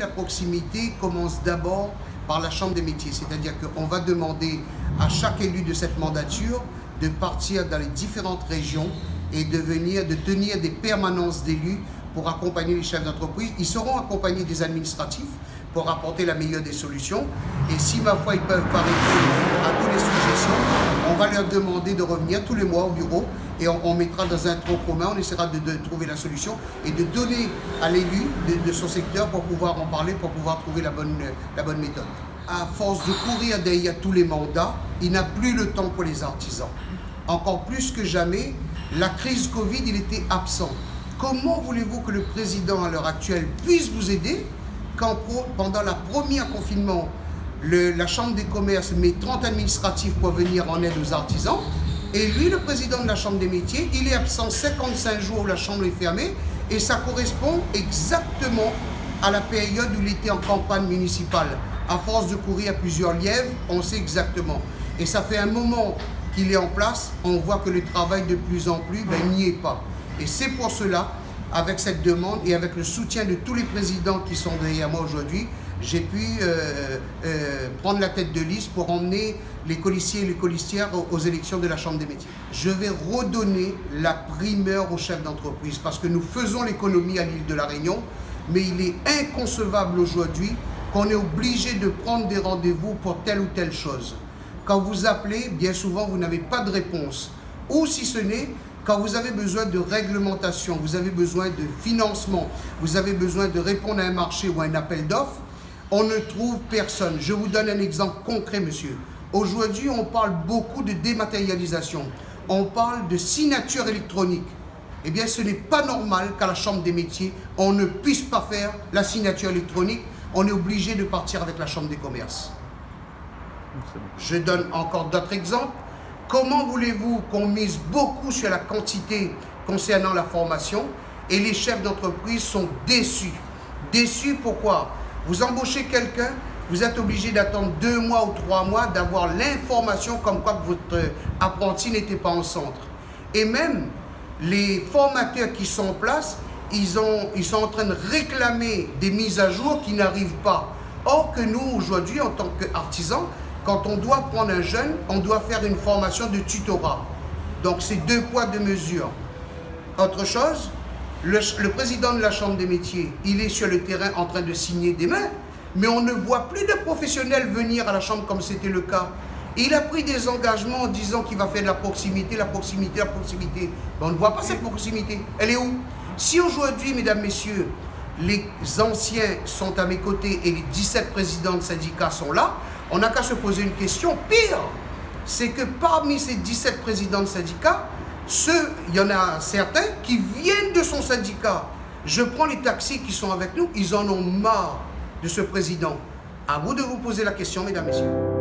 la proximité commence d'abord par la Chambre des métiers. C'est-à-dire qu'on va demander à chaque élu de cette mandature de partir dans les différentes régions et de tenir des permanences d'élus pour accompagner les chefs d'entreprise. Ils seront accompagnés des administratifs pour apporter la meilleure des solutions. Et si, ma foi, ils peuvent pas répondre à toutes les suggestions, on va leur demander de revenir tous les mois au bureau et on mettra dans un tronc commun, on essaiera de trouver la solution et de donner à l'élu de son secteur pour pouvoir en parler, pour pouvoir trouver la bonne méthode. À force de courir derrière tous les mandats, il n'a plus le temps pour les artisans. Encore plus que jamais, la crise Covid, il était absent. Comment voulez-vous que le président à l'heure actuelle puisse vous aider quand pendant le premier confinement, la Chambre des commerces met 30 administratifs pour venir en aide aux artisans et lui, le président de la Chambre des métiers, il est absent 55 jours où la Chambre est fermée et ça correspond exactement à la période où il était en campagne municipale. À force de courir à plusieurs lièvres, on sait exactement. Et ça fait un moment qu'il est en place, on voit que le travail de plus en plus n'y est pas. Et c'est pour cela, avec cette demande et avec le soutien de tous les présidents qui sont derrière moi aujourd'hui, j'ai pu prendre la tête de liste pour emmener les colistiers et les colistières aux élections de la Chambre des métiers. Je vais redonner la primeur aux chefs d'entreprise parce que nous faisons l'économie à l'île de la Réunion, mais il est inconcevable aujourd'hui qu'on est obligé de prendre des rendez-vous pour telle ou telle chose. Quand vous appelez, bien souvent, vous n'avez pas de réponse. Ou si ce n'est, quand vous avez besoin de réglementation, vous avez besoin de financement, vous avez besoin de répondre à un marché ou à un appel d'offres, on ne trouve personne. Je vous donne un exemple concret, monsieur. Aujourd'hui, on parle beaucoup de dématérialisation. On parle de signature électronique. Eh bien, ce n'est pas normal qu'à la Chambre des métiers, on ne puisse pas faire la signature électronique. On est obligé de partir avec la Chambre des commerces. Je donne encore d'autres exemples. Comment voulez-vous qu'on mise beaucoup sur la quantité concernant la formation et les chefs d'entreprise sont déçus. Déçus pourquoi? Vous embauchez quelqu'un, vous êtes obligé d'attendre 2 mois ou 3 mois d'avoir l'information comme quoi que votre apprenti n'était pas en centre. Et même les formateurs qui sont en place, ils sont en train de réclamer des mises à jour qui n'arrivent pas. Or que nous, aujourd'hui, en tant qu'artisans, quand on doit prendre un jeune, on doit faire une formation de tutorat. Donc c'est 2 poids, 2 mesures. Autre chose, le président de la Chambre des métiers, il est sur le terrain en train de signer des mains, mais on ne voit plus de professionnels venir à la Chambre comme c'était le cas. Il a pris des engagements en disant qu'il va faire de la proximité, la proximité, la proximité. Mais on ne voit pas cette proximité. Elle est où? Si aujourd'hui, mesdames, messieurs, les anciens sont à mes côtés et les 17 présidents de syndicats sont là, on n'a qu'à se poser une question. Pire, c'est que parmi ces 17 présidents de syndicats, il y en a certains qui viennent de son syndicat. Je prends les taxis qui sont avec nous, ils en ont marre de ce président. À vous de vous poser la question, mesdames, messieurs.